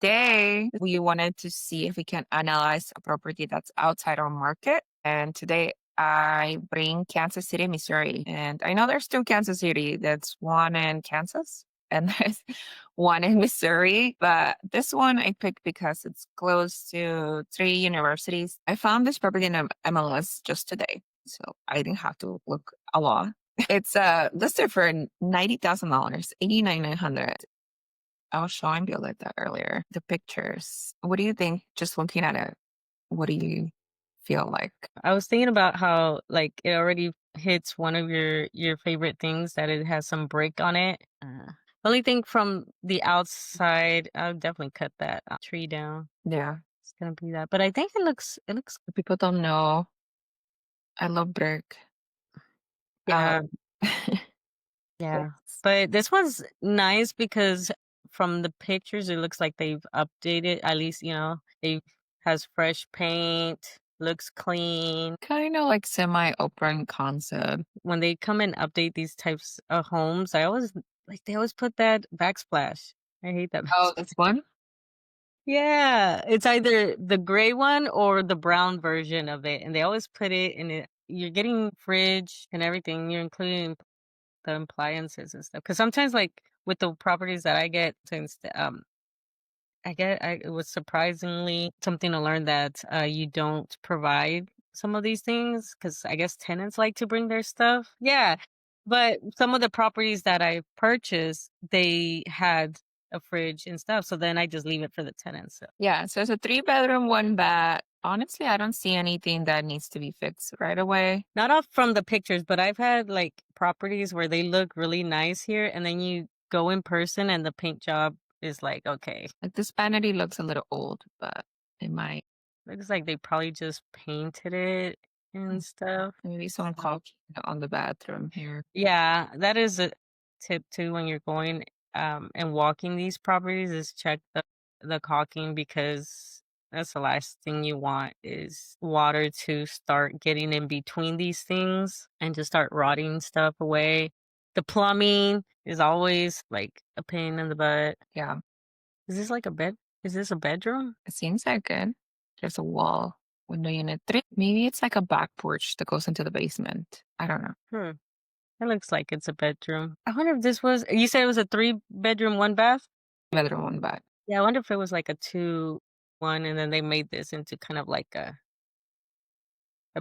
today we wanted to see if we can analyze a property that's outside our market. And today I bring Kansas City, Missouri. And I know there's two Kansas City. That's one in Kansas and there's one in Missouri. But this one I picked because it's close to three universities. I found this property in MLS just today. So I didn't have to look a lot. It's listed for $90,000, 89,900. I was showing Violetta earlier the pictures. What do you think? Just looking at it, what do you feel like? I was thinking about how like it already hits one of your favorite things that it has some brick on it. Only thing from the outside, I'll definitely cut that tree down. Yeah, It's gonna be that, but I think it looks people don't know. I love brick. yeah. Um, Yeah. yes. But this one's nice because from the pictures, it looks like they've updated. At least, it has fresh paint, looks clean. Kind of like semi-open concept. When they come and update these types of homes, I always like they always put that backsplash. I hate that Oh, backsplash. this one? Yeah, it's either the gray one or the brown version of it, and they always put it in it. You're getting fridge and everything. You're including the appliances and stuff. Because sometimes, like with the properties that I get, since it was surprisingly something to learn that you don't provide some of these things because I guess tenants like to bring their stuff. Yeah, but some of the properties that I purchased, they had a fridge and stuff. So then I just leave it for the tenants. So. Yeah, so it's a 3 bedroom, 1 bath. Honestly, I don't see anything that needs to be fixed right away. Not off from the pictures, but I've had like properties where they look really nice here, and then you go in person and the paint job is like, okay, Like this vanity looks a little old, but it might looks like they probably just painted it and stuff. maybe some caulk on the bathroom here. Yeah, that is a tip too when you're going and walking these properties is check the caulking because that's the last thing you want is water to start getting in between these things and to start rotting stuff away. The plumbing is always like a pain in the butt. Yeah, Is this like a bed? Is this a bedroom? it seems like good. There's a wall, window unit 3. Maybe it's like a back porch that goes into the basement. I don't know. Hmm. It looks like it's a bedroom. I wonder if this was you said it was a 3-bedroom, 1 bath? Bedroom, 1 bath. Yeah, I wonder if it was like a 2-1 and then they made this into kind of like a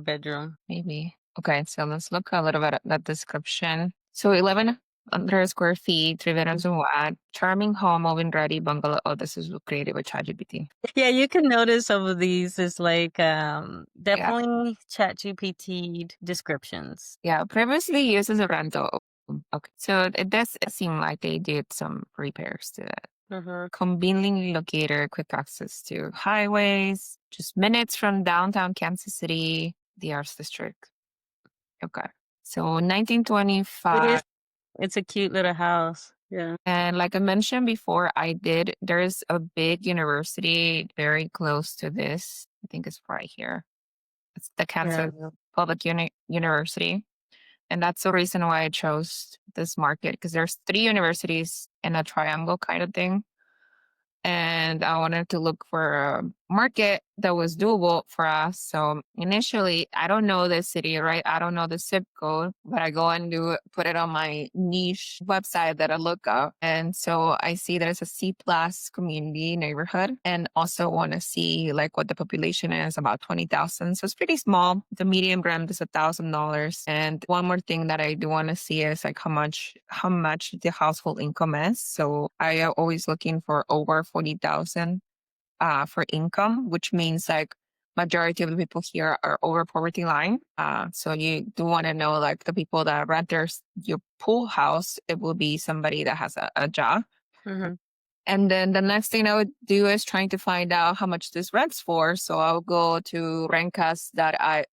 bedroom. Maybe. Okay, so let's look a little bit at that description. So 1,100 square feet, 3 bedrooms and what? Charming home, oven ready bungalow. Oh, this is created with ChatGPT. Yeah, you can notice some of these is like Yeah. definitely ChatGPT descriptions. Yeah. Previously used as a rental. Okay. So it does seem like they did some repairs to it. Mm-hmm. Conveniently located, quick access to highways, just minutes from downtown Kansas City, the Arts District. Okay. So It is 1925. it's a cute little house. Yeah. And like I mentioned before, there's a big university very close to this. I think it's right here. It's the Yeah. Kansas Public University. And that's the reason why I chose this market because there's three universities in a triangle kind of thing. And I wanted to look for a market that was doable for us. So initially, I don't know the city, right? I don't know the zip code, but I go and put it on my niche website that I look up. And so I see there's a C plus community neighborhood and also want to see like what the population is, about 20,000. So it's pretty small. The medium rent is $1,000. And one more thing that I do want to see is like how much the household income is. So I am always looking for over 40,000 for income, which means like majority of the people here are over poverty line. So you do want to know like the people that rent your pool house, it will be somebody that has a job. Mm-hmm. And then the next thing I would do is trying to find out how much this rents for. So I'll go to Rentcast.io,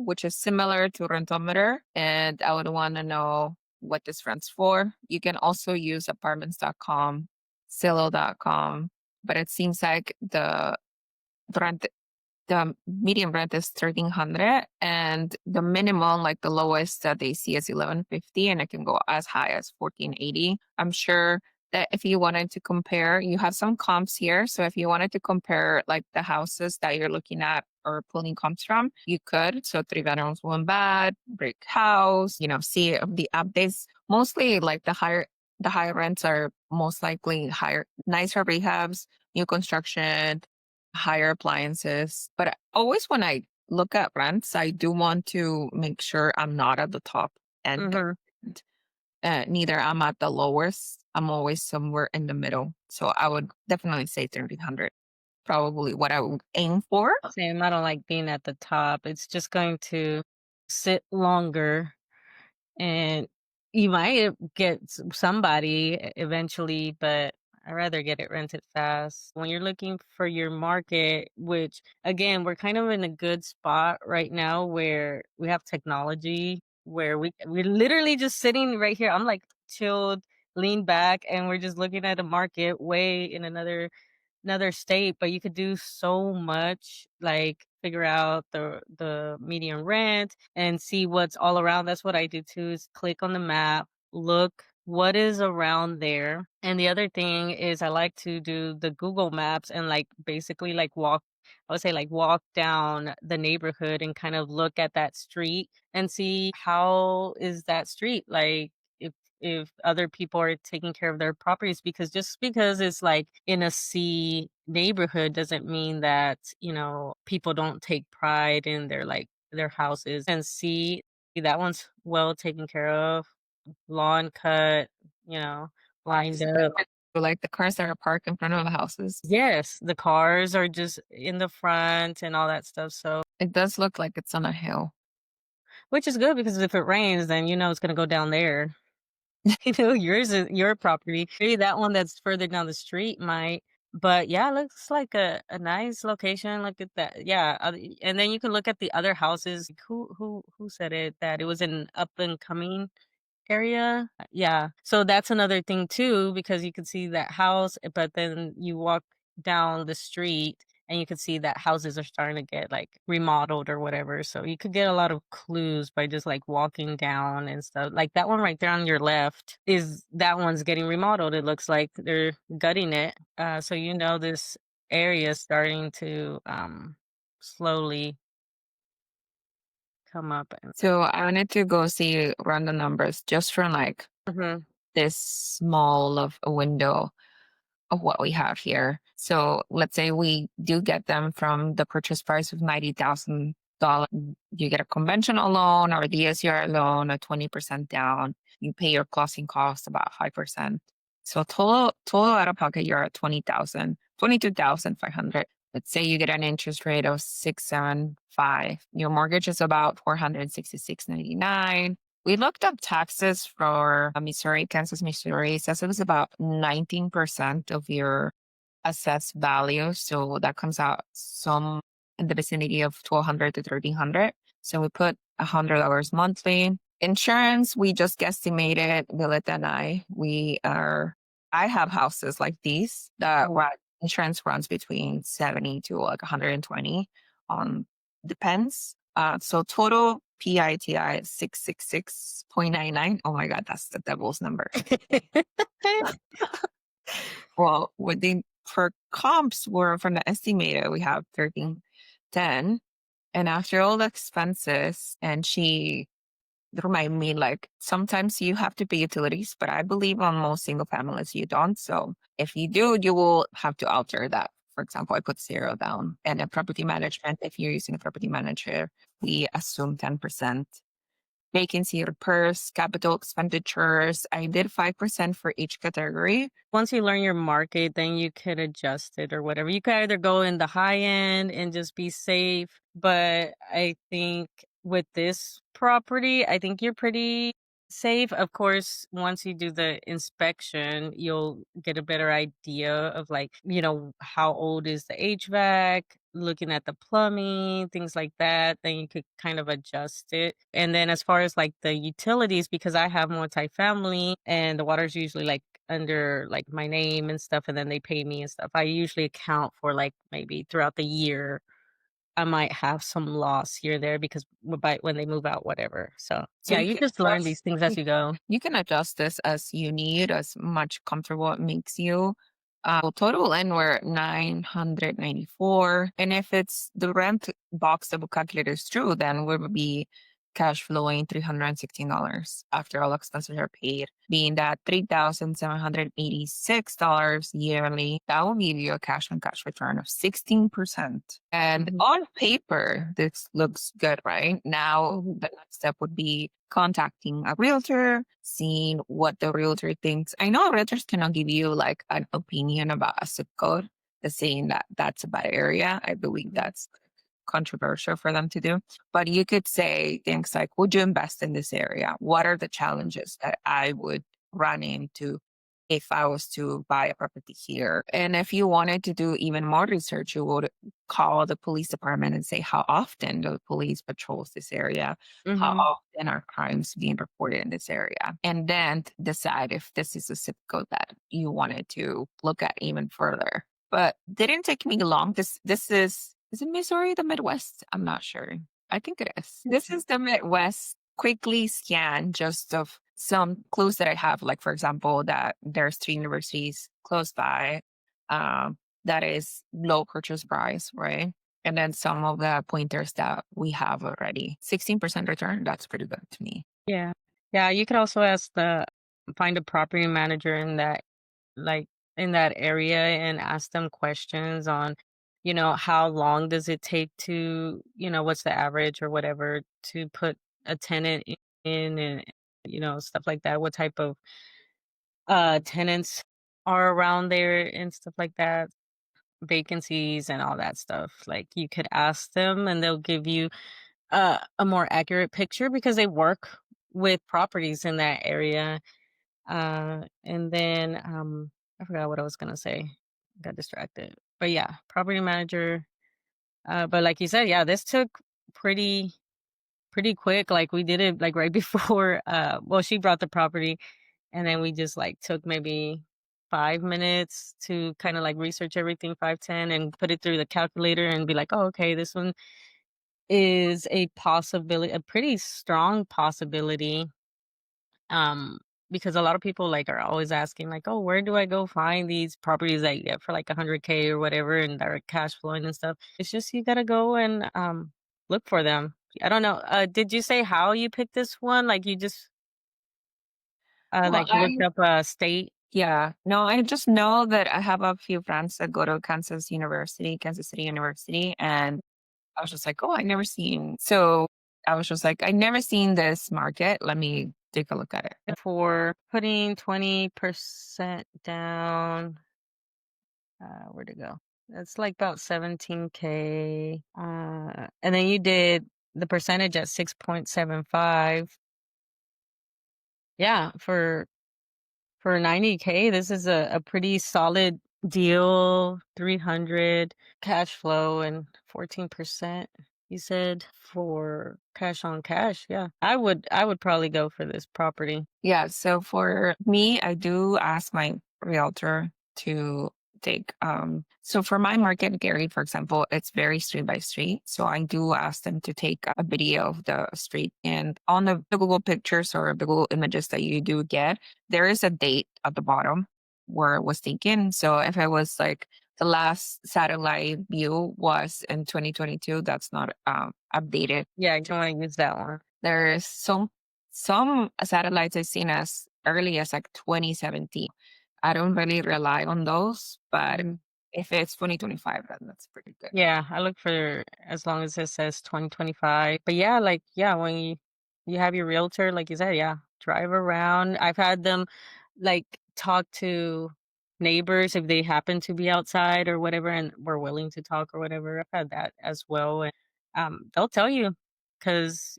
which is similar to Rentometer, and I would want to know what this rents for. You can also use apartments.com, Zillow.com, but it seems like rent, the medium rent is 1,300 and the minimum, like the lowest that they see is 1,150 and it can go as high as 1,480. I'm sure that if you wanted to compare, you have some comps here. So if you wanted to compare like the houses that you're looking at or pulling comps from, you could. So three bedrooms, one bath, brick house, see the updates. Mostly like the higher rents are most likely higher, nicer rehabs, new construction, higher appliances. But always when I look at rents, I do want to make sure I'm not at the top end. Mhm. Neither I'm at the lowest. I'm always somewhere in the middle. So I would definitely say 1300. Probably what I would aim for. Same, I don't like being at the top. It's just going to sit longer, and you might get somebody eventually, but I'd rather get it rented fast. When you're looking for your market, which again, we're kind of in a good spot right now where we have technology where we're literally just sitting right here. I'm like chilled, lean back, and we're just looking at a market way in another state, but you could do so much, like figure out the median rent and see what's all around. That's what I do too, is click on the map, look what is around there. And the other thing is I like to do the Google Maps and like basically like walk, I would say like walk down the neighborhood and kind of look at that street and see how is that street like, if other people are taking care of their properties, because just because it's like in a C neighborhood doesn't mean that, people don't take pride in their like their houses. And C, that one's well taken care of, lawn cut, you know, lined up. Like the cars that are parked in front of the houses. Yes, the cars are just in the front and all that stuff. So, It does look like it's on a hill. which is good because if it rains, then it's going to go down there. Yours is your property. Maybe that one that's further down the street might, but yeah, it looks like a nice location. Look at that. Yeah, and then you can look at the other houses. Who said it that it was an up and coming area? Yeah. So that's another thing too, because you can see that house, but then you walk down the street and you can see that houses are starting to get like remodeled or whatever. So you could get a lot of clues by just like walking down and stuff. Like that one right there on your left is that one's getting remodeled. It looks like they're gutting it. So this area is starting to slowly come up and So I wanted to go see run the numbers just from like Mhm. this small of a window of what we have here. So let's say we do get them from the purchase price of $90,000. You get a conventional loan or the SCR loan, a 20% down. You pay your closing costs about 5%. So total out of pocket, you're at 20,000, 22,500. Let's say you get an interest rate of 675. Your mortgage is about 466.99. We looked up taxes for Missouri, Kansas, Missouri. It says it was about 19% of your assessed value. So that comes out some in the vicinity of 1,200 to 1,300. So we put $100 monthly. Insurance, we just guesstimated, Villette and I have houses like these that insurance runs between 70 to like 120 on depends. So total PITI is 666.99. Oh my God, that's the devil's number. Well, with the for comps were from the estimated, we have 1310. And after all the expenses, and she remind me like sometimes you have to pay utilities, but I believe on most single families you don't. So if you do, you will have to alter that. For example, I put zero down. And a property management, if you're using a property manager, we assume 10%. Vacancy repairs, capital expenditures. I did 5% for each category. Once you learn your market, then you could adjust it or whatever. You could either go in the high end and just be safe. But I think with this property, I think you're pretty safe. Of course, once you do the inspection, you'll get a better idea of like, how old is the HVAC, looking at the plumbing, things like that. Then you could kind of adjust it. And then as far as like the utilities, because I have multifamily and the water's usually like under like my name and stuff, and then they pay me and stuff. I usually account for like maybe throughout the year. I might have some loss here or there because by when they move out, whatever. So, So yeah, you you can just learn adjust these things as you go. you can adjust this as you need, as much comfortable it makes you. Well, total anywhere 994. And if it's the rent box double calculator is true, then we would be cash flowing $316 after all expenses are paid, being that $3,786 yearly. That will give you a cash on cash return of 16%. And Mhm, on paper, this looks good, right? Now, mhm, the next step would be contacting a realtor, seeing what the realtor thinks. I know realtors cannot give you like an opinion about a zip code, the saying that that's a bad area. I believe mhm, that's controversial for them to do. But you could say things like, would you invest in this area? What are the challenges that I would run into if I was to buy a property here? And if you wanted to do even more research, you would call the police department and say how often the police patrols this area, how mhm. often are crimes being reported in this area, and then decide if this is a zip code that you wanted to look at even further. But didn't take me long. This is it Missouri, the Midwest? I'm not sure. I think it is. This is the Midwest. Quickly scan just of some clues that I have, like for example, that there's three universities close by. That is low purchase price, right? And then some of the pointers that we have already. 16% return, that's pretty good to me. Yeah. Yeah, you could also find a property manager in that, like, in that area and ask them questions on, how long does it take to, what's the average or whatever to put a tenant in and, stuff like that. What type of tenants are around there and stuff like that, vacancies and all that stuff. Like, you could ask them and they'll give you a more accurate picture because they work with properties in that area. And then I forgot what I was gonna say. Got distracted. But yeah, property manager. But like you said, yeah, this took pretty quick. Like, we did it like right before. Well, she brought the property, and then we just like took maybe 5 minutes to kind of like research everything, 5, 10, and put it through the calculator and be like, oh, okay, this one is a possibility, a pretty strong possibility. Um, because a lot of people like are always asking like, "Oh, where do I go find these properties that you get for like 100K or whatever and direct cash flowing and stuff?" It's just you gotta go and look for them. I don't know. Did you say how you picked this one? Like, you just Well, like looked up a state yeah, no, I just know that I have a few friends that go to Kansas City University, and I was just like, "Oh, I never seen." So I was just like, "I never seen this market. Let me take a look at it." for putting 20% down. Where'd it go? That's like about 17K. And then you did the percentage at 6.75. Yeah, for 90K, this is a pretty solid deal. 300 cash flow and 14%. You said for cash on cash. Yeah. I would probably go for this property. Yeah, so for me, I do ask my realtor to take so for my market, Gary, for example, it's very street by street. So I do ask them to take a video of the street, and on the Google pictures or the Google images that you do get, there is a date at the bottom where it was taken. So if it was like the last satellite view was in 2022, that's not updated. Yeah, I don't want to use that one. There's some satellites I've seen as early as like 2017. I don't really rely on those, but Mhm. if it's 2025, then that's pretty good. Yeah, I look for as long as it says 2025. But yeah, like, yeah, when you have your realtor, like you said, yeah, drive around. I've had them like talk to neighbors if they happen to be outside or whatever and were willing to talk or whatever. I've had that as well. And they'll tell you because,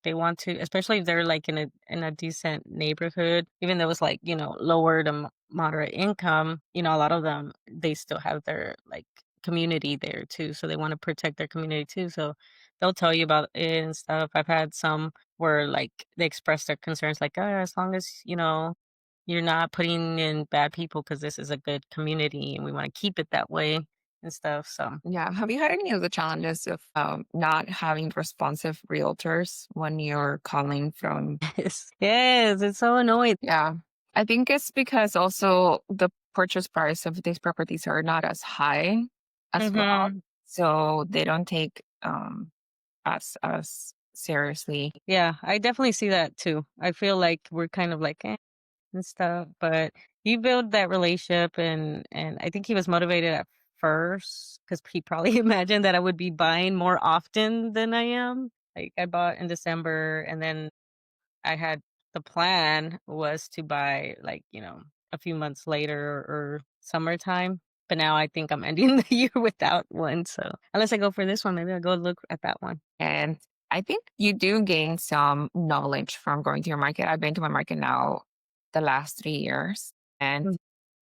they want to, especially if they're like in a decent neighborhood, even though it's like, lower to moderate income, a lot of them they still have their like community there too, so they wanna protect their community too, so they'll tell you about it and stuff. I've had some where, like, they express their concerns like, as long as, you're not putting in bad people, because this is a good community and we wanna keep it that way." and stuff. So Yeah. Have you had any of the challenges of not having responsive realtors when you're calling from? yes, yes, it's so annoying. Yeah. I think it's because also the purchase price of these properties are not as high as well. Hmm. So they don't take us seriously. Yeah, I definitely see that too. I feel like we're kind of like and stuff, but you build that relationship, and I think he was motivated at first because he probably imagined that I would be buying more often than I am. Like I bought in December, and then I had the plan was to buy like, a few months later or summertime. But now I think I'm ending the year without one. So unless I go for this one, maybe I'll go look at that one. And I think you do gain some knowledge from going to your market. I've been to my market now the last 3 years. And Mm.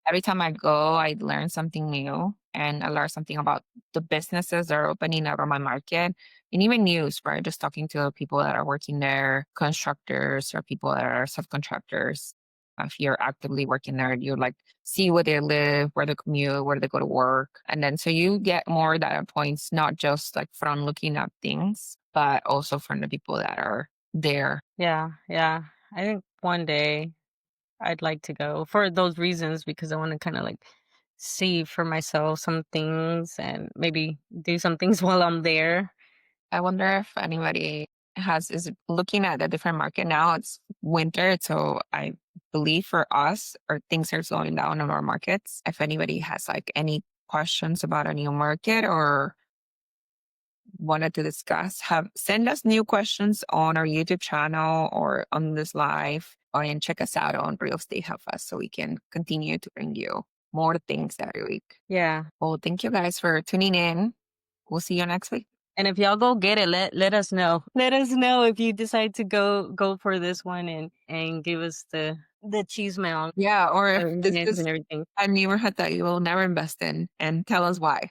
every time I go, I learn something new and I learn something about the businesses that are opening up on my market and even news, right? Just talking to people that are working there, constructors or people that are subcontractors. If you're actively working there, you like see where they live, where they commute, where they go to work. And then so you get more data points, not just like from looking at things, but also from the people that are there. Yeah, yeah. I think one day I'd like to go for those reasons because I want to kind of like see for myself some things and maybe do some things while I'm there. I wonder if anybody is looking at a different market now. It's winter, so I believe for us, or things are slowing down in our markets. If anybody has like any questions about a new market or wanted to discuss, have send us new questions on our YouTube channel or on this live, or and check us out on Real Estate Help Us so we can continue to bring you more things every week. Yeah. Well, thank you guys for tuning in. We'll see you next week. And if y'all go get it, let us know. Let us know if you decide to go for this one and give us the cheese mail Yeah, or if or this names is and everything. a neighborhood that you will never invest in and tell us why.